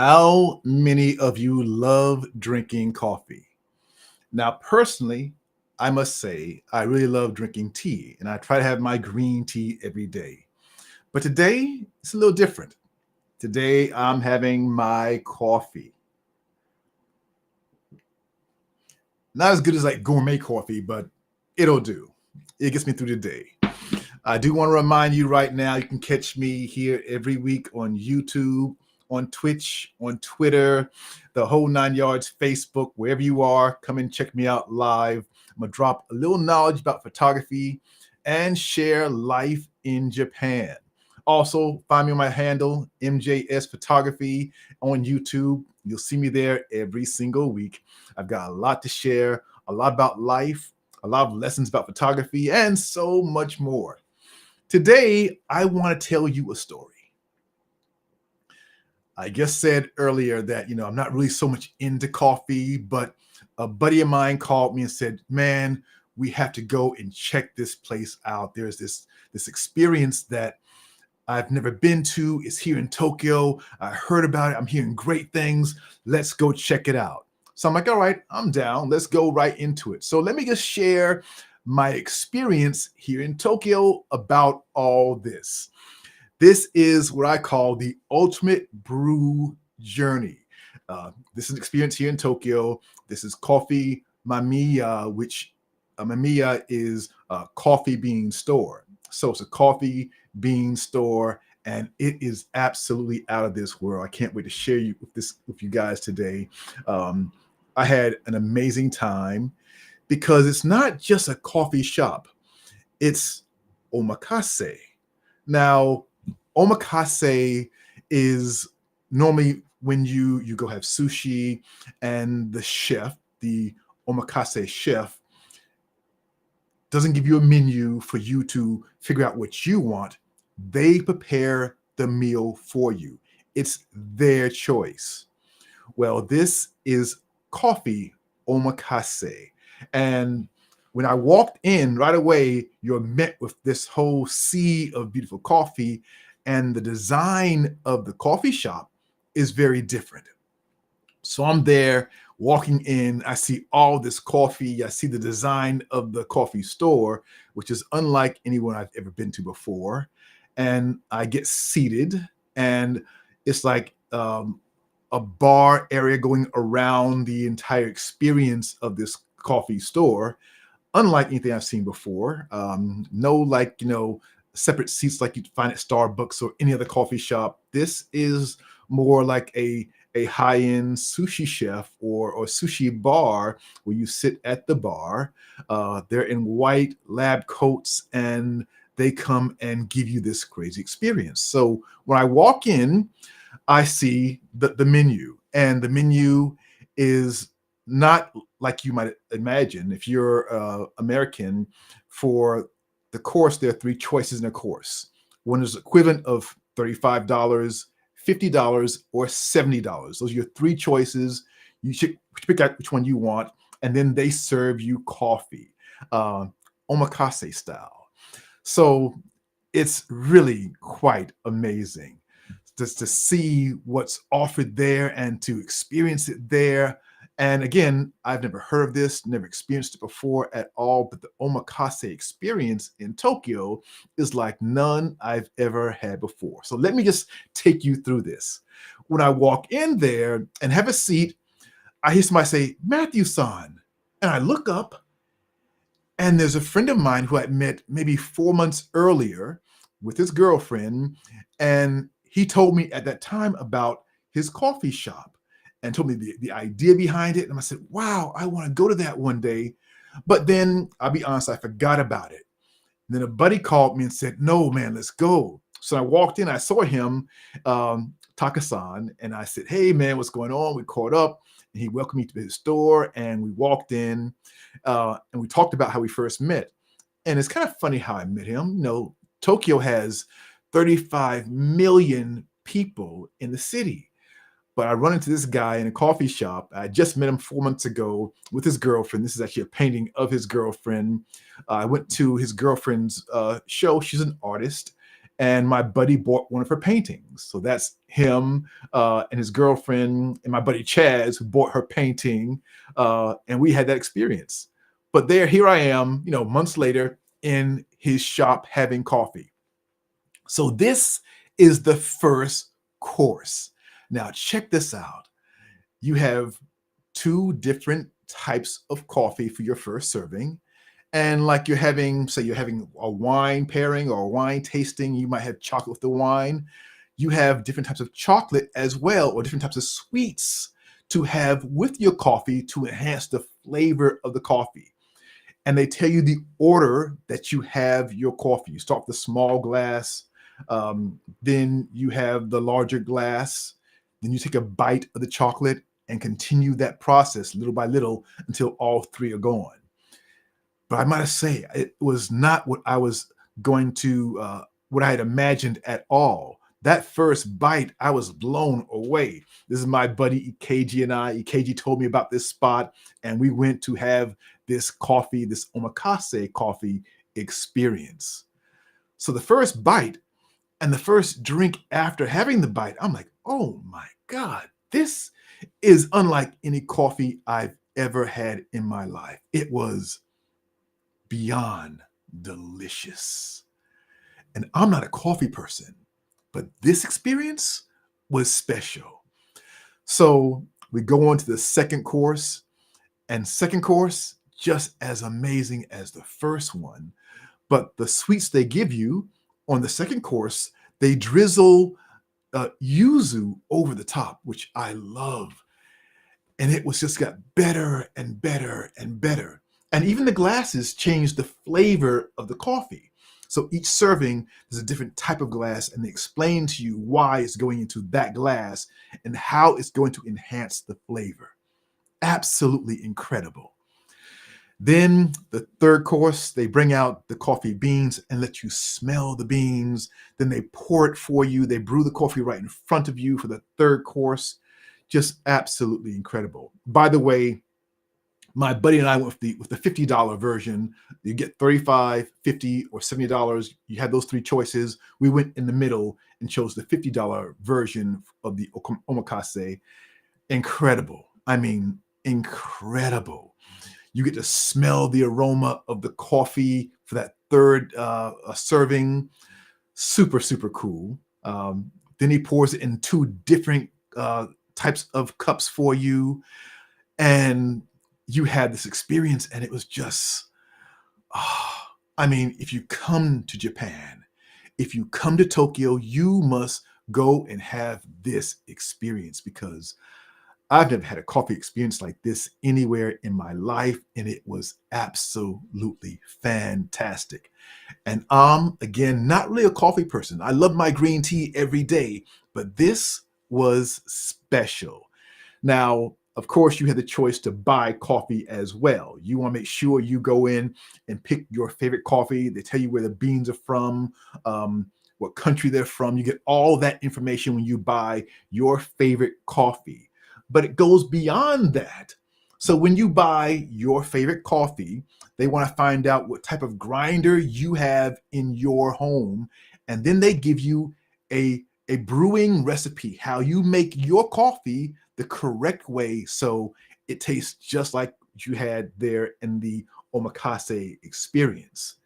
How many of you love drinking coffee? Now, personally, I must say I really love drinking tea, and I try to have my green tea every day. But today, it's a little different. Today, I'm having my coffee. Not as good as like gourmet coffee, but it'll do. It gets me through the day. I do want to remind you right now, you can catch me here every week on YouTube, on Twitch, on Twitter, the whole 9 yards, Facebook, wherever you are. Come and check me out live. I'm going to drop a little knowledge about photography and share life in Japan. Also, find me on my handle, MJS Photography, on YouTube. You'll see me there every single week. I've got a lot to share, a lot about life, a lot of lessons about photography, and so much more. Today, I want to tell you a story. I just said earlier that, I'm not really so much into coffee, but a buddy of mine called me and said, man, we have to go and check this place out. There's this experience that I've never been to. It's here in Tokyo. I heard about it. I'm hearing great things. Let's go check it out. So I'm like, all right, I'm down. Let's go right into it. So let me just share my experience here in Tokyo about all this. This is what I call the ultimate brew journey. This is an experience here in Tokyo. This is KOFFEE MAMEYA, which Mameyya is a coffee bean store. So it's a coffee bean store, and it is absolutely out of this world. I can't wait to share with you guys today. I had an amazing time because it's not just a coffee shop. It's omakase. Now, omakase is normally when you go have sushi, and the chef, the omakase chef, doesn't give you a menu for you to figure out what you want. They prepare the meal for you. It's their choice. Well, this is coffee omakase. And when I walked in right away, you're met with this whole sea of beautiful coffee, and the design of the coffee shop is very different. So I'm there walking in, I see all this coffee. I see the design of the coffee store, which is unlike anyone I've ever been to before. And I get seated, and it's like a bar area going around the entire experience of this coffee store, unlike anything I've seen before. No, separate seats like you'd find at Starbucks or any other coffee shop. This is more like a high-end sushi chef or sushi bar where you sit at the bar. They're in white lab coats, and they come and give you this crazy experience. So when I walk in, I see the menu, and the menu is not like you might imagine. If you're American, for the course, there are 3 choices in a course. One is equivalent of $35, $50, or $70. Those are your 3 choices. You should pick out which one you want, and then they serve you coffee, omakase style. So it's really quite amazing just to see what's offered there and to experience it there. And again, I've never heard of this, never experienced it before at all, but the omakase experience in Tokyo is like none I've ever had before. So let me just take you through this. When I walk in there and have a seat, I hear somebody say, Matthew-san. And I look up, and there's a friend of mine who I'd met maybe 4 months earlier with his girlfriend, and he told me at that time about his coffee shop and told me the idea behind it. And I said, wow, I want to go to that one day. But then, I'll be honest, I forgot about it. And then a buddy called me and said, no, man, let's go. So I walked in, I saw him, Taka-san, and I said, hey, man, what's going on? We caught up, and he welcomed me to his store, and we walked in, and we talked about how we first met. And it's kind of funny how I met him. Tokyo has 35 million people in the city. But I run into this guy in a coffee shop. I just met him 4 months ago with his girlfriend. This is actually a painting of his girlfriend. I went to his girlfriend's show. She's an artist. and my buddy bought one of her paintings. So that's him and his girlfriend and my buddy Chaz, who bought her painting, and we had that experience. But here I am, months later in his shop having coffee. So this is the first course. Now check this out. You have two different types of coffee for your first serving. And like you're having a wine pairing or a wine tasting, you might have chocolate with the wine. You have different types of chocolate as well, or different types of sweets to have with your coffee to enhance the flavor of the coffee. And they tell you the order that you have your coffee. You start with the small glass, then you have the larger glass, then you take a bite of the chocolate and continue that process little by little until all three are gone. But I might say it was not what I was going to, what I had imagined at all. That first bite, I was blown away. This is my buddy EKG and I. EKG told me about this spot, and we went to have this coffee, this Omakase coffee experience. So the first bite and the first drink after having the bite, I'm like, oh my God, this is unlike any coffee I've ever had in my life. It was beyond delicious. And I'm not a coffee person, but this experience was special. So we go on to the second course, and second course, just as amazing as the first one. But the sweets they give you on the second course, they drizzle yuzu over the top, which I love. And it was just got better and better and better. And even the glasses changed the flavor of the coffee. So each serving is a different type of glass, and they explain to you why it's going into that glass and how it's going to enhance the flavor. Absolutely incredible. Then the third course, they bring out the coffee beans and let you smell the beans. Then they pour it for you. They brew the coffee right in front of you for the third course. Just absolutely incredible. By the way, my buddy and I went with the $50 version. You get $35, $50, or $70. You had those three choices. We went in the middle and chose the $50 version of the Omakase. Incredible. I mean, incredible. You get to smell the aroma of the coffee for that third serving. Super, super cool. Then he pours it in two different types of cups for you. And you had this experience, and it was just, I mean, if you come to Japan, if you come to Tokyo, you must go and have this experience, because I've never had a coffee experience like this anywhere in my life, and it was absolutely fantastic. And I'm, again, not really a coffee person. I love my green tea every day, but this was special. Now, of course, you had the choice to buy coffee as well. You want to make sure you go in and pick your favorite coffee. They tell you where the beans are from, what country they're from. You get all that information when you buy your favorite coffee. But it goes beyond that. So when you buy your favorite coffee, they want to find out what type of grinder you have in your home. And then they give you a brewing recipe, how you make your coffee the correct way so it tastes just like you had there in the Omakase experience.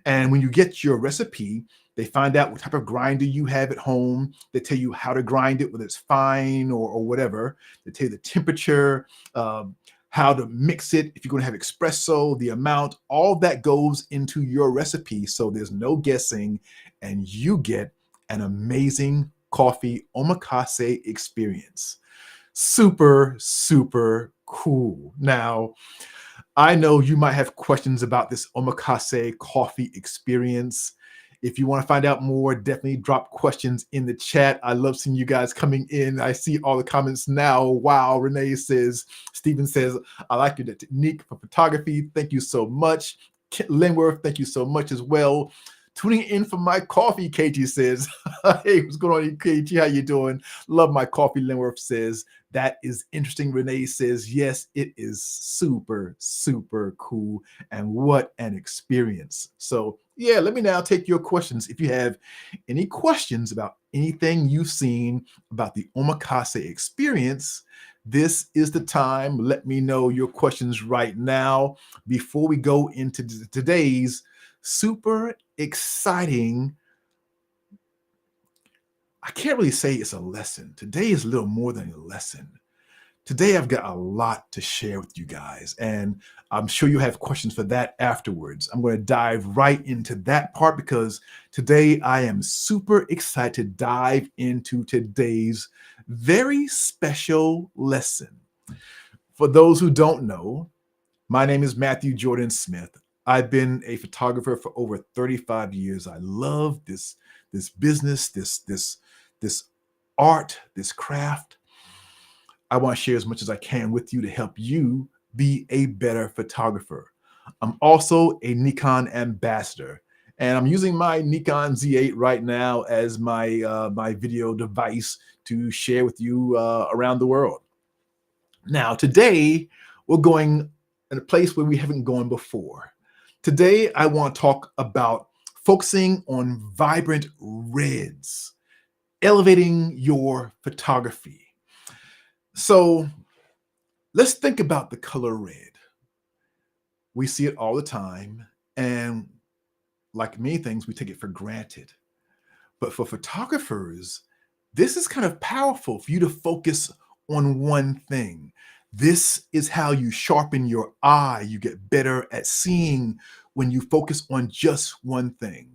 And when you get your recipe, they find out what type of grinder you have at home. They tell you how to grind it, whether it's fine or whatever. They tell you the temperature, how to mix it, if you're going to have espresso, the amount, all that goes into your recipe. So there's no guessing, and you get an amazing coffee Omakase experience. Super, super cool. Now, I know you might have questions about this Omakase coffee experience. If you want to find out more, definitely drop questions in the chat. I love seeing you guys coming in. I see all the comments now. Wow, Renee says, Stephen says, I like your technique for photography. Thank you so much. Linworth, thank you so much as well. Tuning in for my coffee, KG says. Hey, what's going on, KG? How you doing? Love my coffee, Linworth says. That is interesting. Renee says, yes, it is super, super cool. And what an experience. So Yeah, let me now take your questions. If you have any questions about anything you've seen about the Omakase experience, this is the time. Let me know your questions right now before we go into today's super exciting. I can't really say it's a lesson. Today is a little more than a lesson. Today, I've got a lot to share with you guys, and I'm sure you have questions for that afterwards. I'm going to dive right into that part because today I am super excited to dive into today's very special lesson. For those who don't know, my name is Matthew Jordan Smith. I've been a photographer for over 35 years. I love this business, this art, this craft. I want to share as much as I can with you to help you be a better photographer. I'm also a Nikon ambassador, and I'm using my Nikon Z8 right now as my video device to share with you around the world. Now, today we're going in a place where we haven't gone before. Today, I want to talk about focusing on vibrant reds, elevating your photography. So let's think about the color red. We see it all the time, and like many things, we take it for granted. But for photographers, this is kind of powerful for you to focus on one thing. This is how you sharpen your eye. You get better at seeing when you focus on just one thing.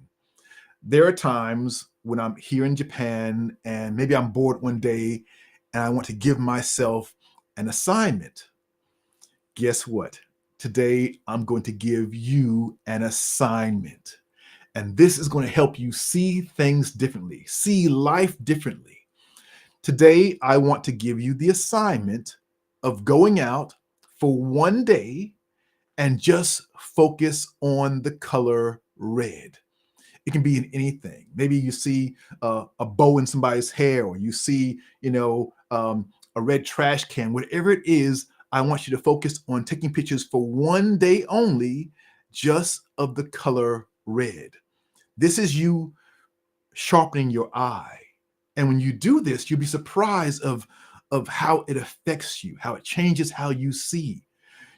There are times when I'm here in Japan and maybe I'm bored one day and I want to give myself an assignment. Guess what? Today, I'm going to give you an assignment. And this is going to help you see things differently, see life differently. Today, I want to give you the assignment of going out for one day and just focus on the color red. It can be in anything. Maybe you see a bow in somebody's hair, or you see, a red trash can. Whatever it is, I want you to focus on taking pictures for one day only, just of the color red. This is you sharpening your eye. And when you do this, you'll be surprised of how it affects you, how it changes how you see.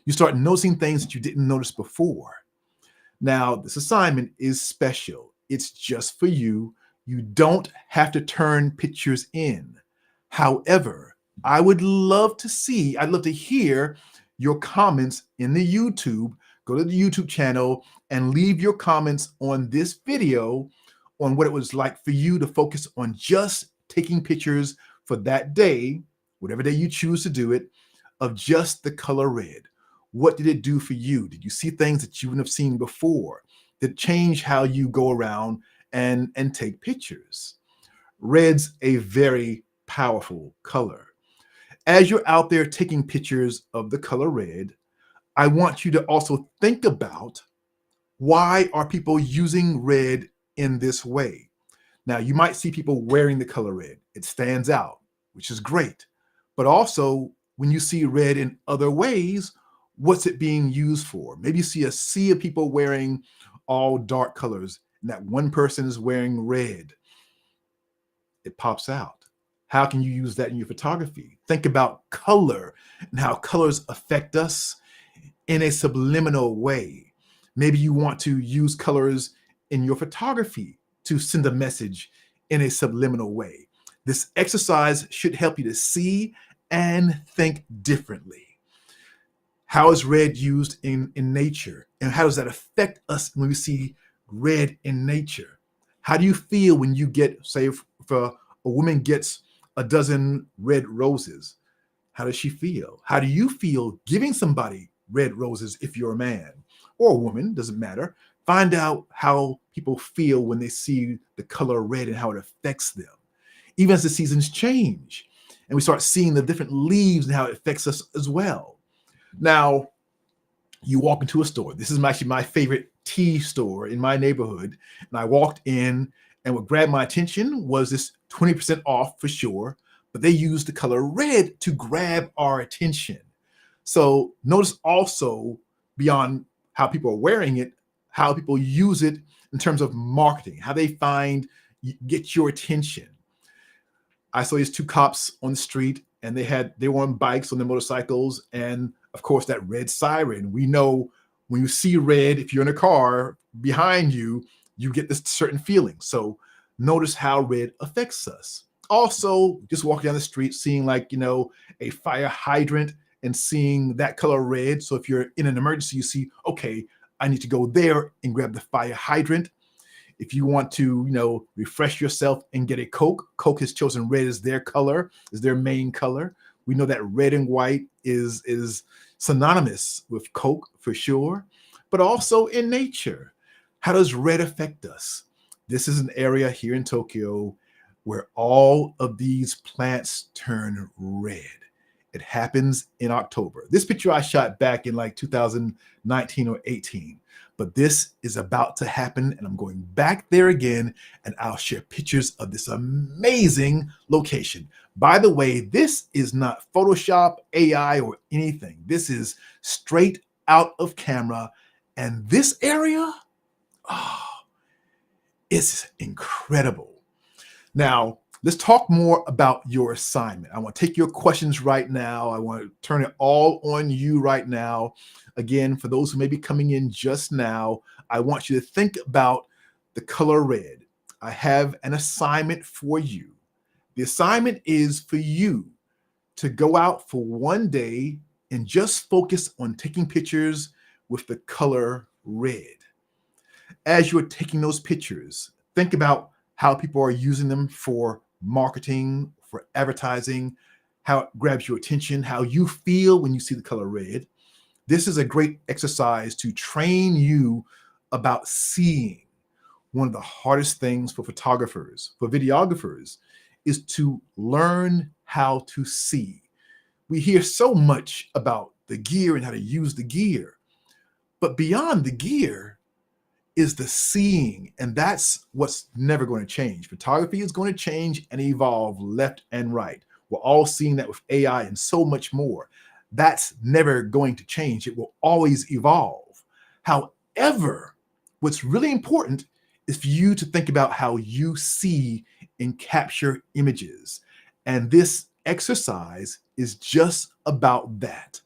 You start noticing things that you didn't notice before. Now, this assignment is special. It's just for you. You don't have to turn pictures in. However, I'd love to hear your comments in the YouTube. Go to the YouTube channel and leave your comments on this video on what it was like for you to focus on just taking pictures for that day, whatever day you choose to do it, of just the color red. What did it do for you? Did you see things that you wouldn't have seen before? Did it change how you go around and take pictures? Red's a very powerful color. As you're out there taking pictures of the color red, I want you to also think about, why are people using red in this way? Now, you might see people wearing the color red. It stands out, which is great. But also, when you see red in other ways, what's it being used for? Maybe you see a sea of people wearing all dark colors, and that one person is wearing red. It pops out. How can you use that in your photography? Think about color and how colors affect us in a subliminal way. Maybe you want to use colors in your photography to send a message in a subliminal way. This exercise should help you to see and think differently. How is red used in nature? And how does that affect us when we see red in nature? How do you feel when you get, say, if a woman gets a dozen red roses? How does she feel? How do you feel giving somebody red roses if you're a man or a woman? Doesn't matter. Find out how people feel when they see the color red and how it affects them. Even as the seasons change and we start seeing the different leaves and how it affects us as well. Now, you walk into a store. This is actually my favorite tea store in my neighborhood. And I walked in, and what grabbed my attention was this 20% off for sure, but they used the color red to grab our attention. So notice also, beyond how people are wearing it, how people use it in terms of marketing, how they get your attention. I saw these two cops on the street, and they were on bikes, on their motorcycles, and of course that red siren. We know when you see red, if you're in a car behind you, you get this certain feeling. So notice how red affects us. Also, just walking down the street, seeing a fire hydrant and seeing that color red. So if you're in an emergency, you see, okay, I need to go there and grab the fire hydrant. If you want to, refresh yourself and get a Coke, Coke has chosen red as their color, as their main color. We know that red and white is synonymous with Coke for sure, but also in nature. How does red affect us? This is an area here in Tokyo where all of these plants turn red. It happens in October. This picture I shot back in like 2019 or 18. But this is about to happen, and I'm going back there again, and I'll share pictures of this amazing location. By the way, this is not Photoshop, AI, or anything. This is straight out of camera, and this area, oh, it's incredible. Now, let's talk more about your assignment. I want to take your questions right now. I want to turn it all on you right now. Again, for those who may be coming in just now, I want you to think about the color red. I have an assignment for you. The assignment is for you to go out for one day and just focus on taking pictures with the color red. As you're taking those pictures, think about how people are using them for marketing, for advertising, how it grabs your attention, how you feel when you see the color red. This is a great exercise to train you about seeing. One of the hardest things for photographers, for videographers, is to learn how to see. We hear so much about the gear and how to use the gear, but beyond the gear is the seeing, and that's what's never going to change. Photography is going to change and evolve left and right. We're all seeing that with AI and so much more. That's never going to change. It will always evolve. However, what's really important is for you to think about how you see and capture images. And this exercise is just about that.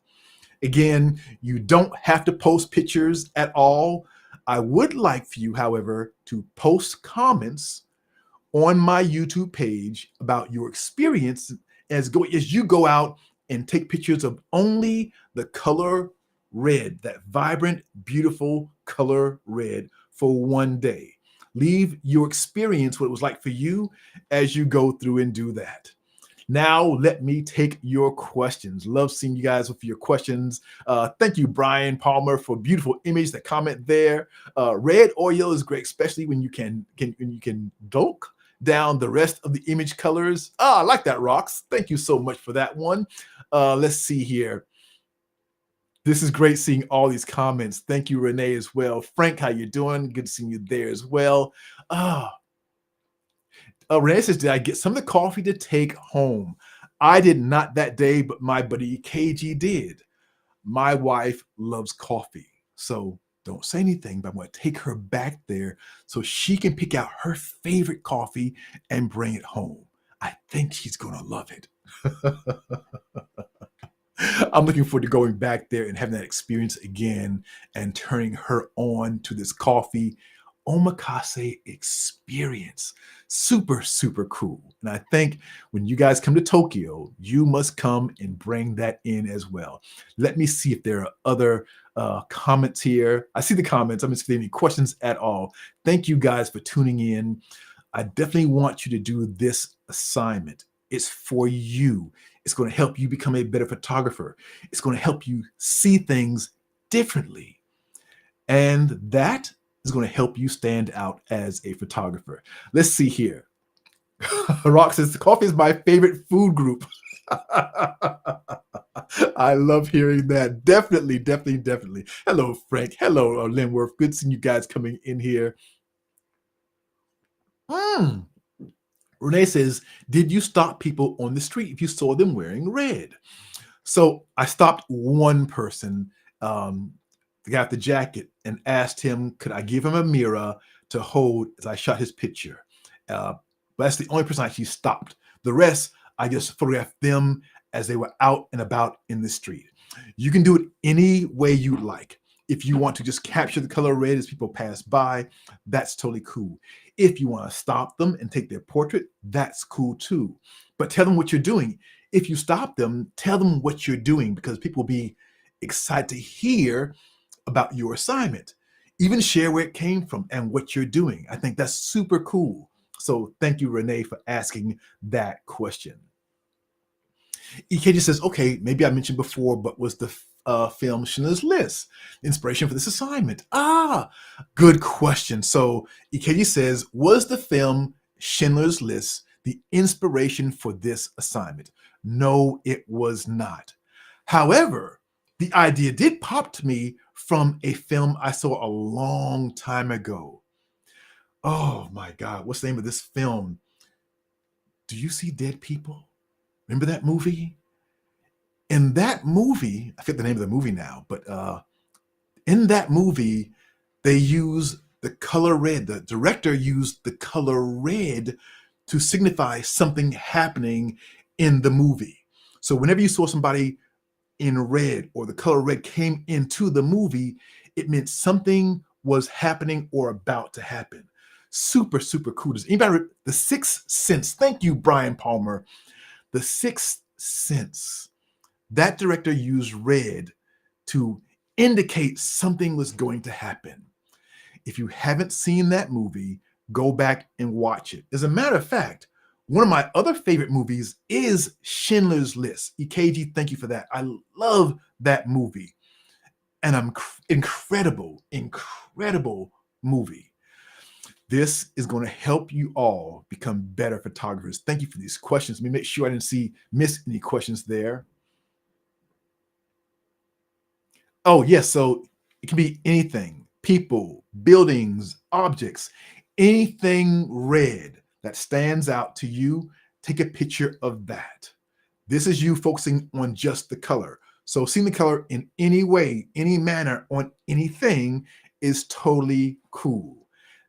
Again, you don't have to post pictures at all. I would like for you, however, to post comments on my YouTube page about your experience as you go out and take pictures of only the color red, that vibrant, beautiful color red, for one day. Leave your experience, what it was like for you, as you go through and do that. Now, let me take your questions. Love seeing you guys with your questions. Thank you, Brian Palmer, for a beautiful image. That comment there. Red oil is great, especially when you can dunk down the rest of the image colors. I like that, Rox. Thank you so much for that one. Let's see here. This is great seeing all these comments. Thank you, Renee, as well. Frank, how you doing? Good seeing you there as well. Renee says, did I get some of the coffee to take home? I did not that day, but my buddy KG did. My wife loves coffee, so don't say anything, but I'm going to take her back there so she can pick out her favorite coffee and bring it home. I think she's going to love it. I'm looking forward to going back there and having that experience again and turning her on to this coffee. Omakase Experience. Super, super cool. And I think when you guys come to Tokyo, you must come and bring that in as well. Let me see if there are other comments here. I see the comments. I'm just getting any questions at all. Thank you guys for tuning in. I definitely want you to do this assignment. It's for you. It's going to help you become a better photographer. It's going to help you see things differently. And that is going to help you stand out as a photographer. Let's see here. Rock says, coffee is my favorite food group. I love hearing that. Definitely, definitely, definitely. Hello, Frank. Hello, Linworth. Good seeing you guys coming in here. Renee says, did you stop people on the street if you saw them wearing red? So I stopped one person. the guy with the jacket and asked him, could I give him a mirror to hold as I shot his picture? But that's the only person I actually stopped. The rest, I just photographed them as they were out and about in the street. You can do it any way you like. If you want to just capture the color red as people pass by, that's totally cool. If you want to stop them and take their portrait, that's cool too. But tell them what you're doing. If you stop them, tell them what you're doing, because people will be excited to hear about your assignment. Even share where it came from and what you're doing. I think that's super cool. So thank you, Renee, for asking that question. EKG says, okay, maybe I mentioned before, but was the film Schindler's List the inspiration for this assignment? Good question. So EKG says, was the film Schindler's List the inspiration for this assignment? No, it was not. However, the idea did pop to me from a film I saw a long time ago. Oh my God, what's the name of this film? Do You See Dead People? Remember that movie? In that movie, I forget the name of the movie now, but in that movie, they use the color red. The director used the color red to signify something happening in the movie. So whenever you saw somebody in red or the color red came into the movie, it meant something was happening or about to happen. Super, super cool. Does anybody, The Sixth Sense? Thank you, Brian Palmer. The Sixth Sense. That director used red to indicate something was going to happen. If you haven't seen that movie, go back and watch it. As a matter of fact, one of my other favorite movies is Schindler's List. EKG, thank you for that. I love that movie. And incredible movie. This is going to help you all become better photographers. Thank you for these questions. Let me make sure I didn't miss any questions there. Oh, yes. So it can be anything, people, buildings, objects, anything red that stands out to you. Take a picture of that. This is you focusing on just the color. So seeing the color in any way, any manner on anything is totally cool.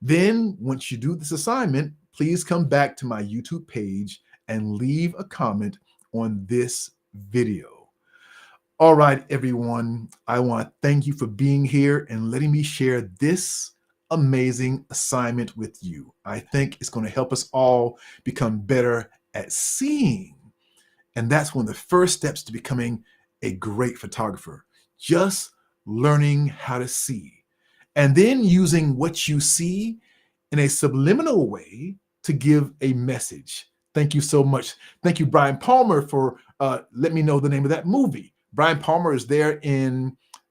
Then once you do this assignment, please come back to my YouTube page and leave a comment on this video. All right, everyone, I want to thank you for being here and letting me share this amazing assignment with you. I think it's going to help us all become better at seeing. And that's one of the first steps to becoming a great photographer, just learning how to see. And then using what you see in a subliminal way to give a message. Thank you so much. Thank you, Brian Palmer, for letting me know the name of that movie. Brian Palmer is there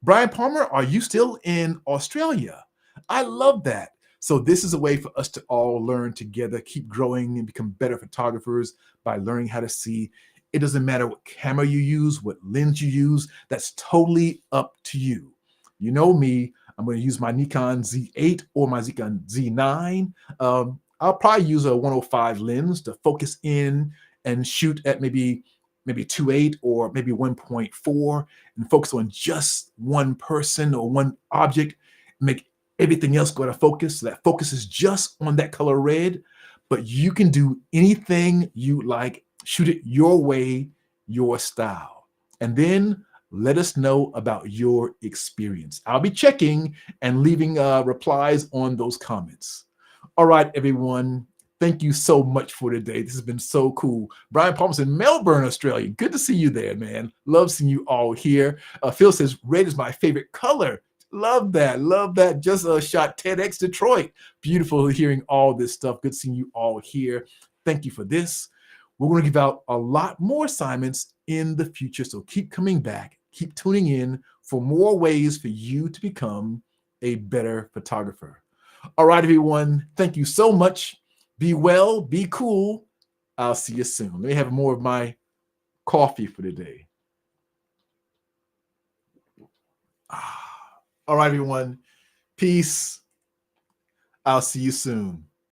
Brian Palmer, are you still in Australia? I love that. So this is a way for us to all learn together, keep growing and become better photographers by learning how to see. It doesn't matter what camera you use, what lens you use, that's totally up to you. You know me, I'm going to use my Nikon Z8 or my Nikon Z9. I'll probably use a 105 lens to focus in and shoot at maybe 2.8 or maybe 1.4 and focus on just one person or one object, make everything else go out of focus. So that focus is just on that color red, but you can do anything you like, shoot it your way, your style. And then let us know about your experience. I'll be checking and leaving replies on those comments. All right, everyone. Thank you so much for today. This has been so cool. Brian Palmer's in Melbourne, Australia. Good to see you there, man. Love seeing you all here. Phil says, red is my favorite color. Love that. Love that. Just shot TEDx Detroit. Beautiful hearing all this stuff. Good seeing you all here. Thank you for this. We're going to give out a lot more assignments in the future. So keep coming back. Keep tuning in for more ways for you to become a better photographer. All right, everyone. Thank you so much. Be well, be cool. I'll see you soon. Let me have more of my coffee for today. All right, everyone. Peace. I'll see you soon.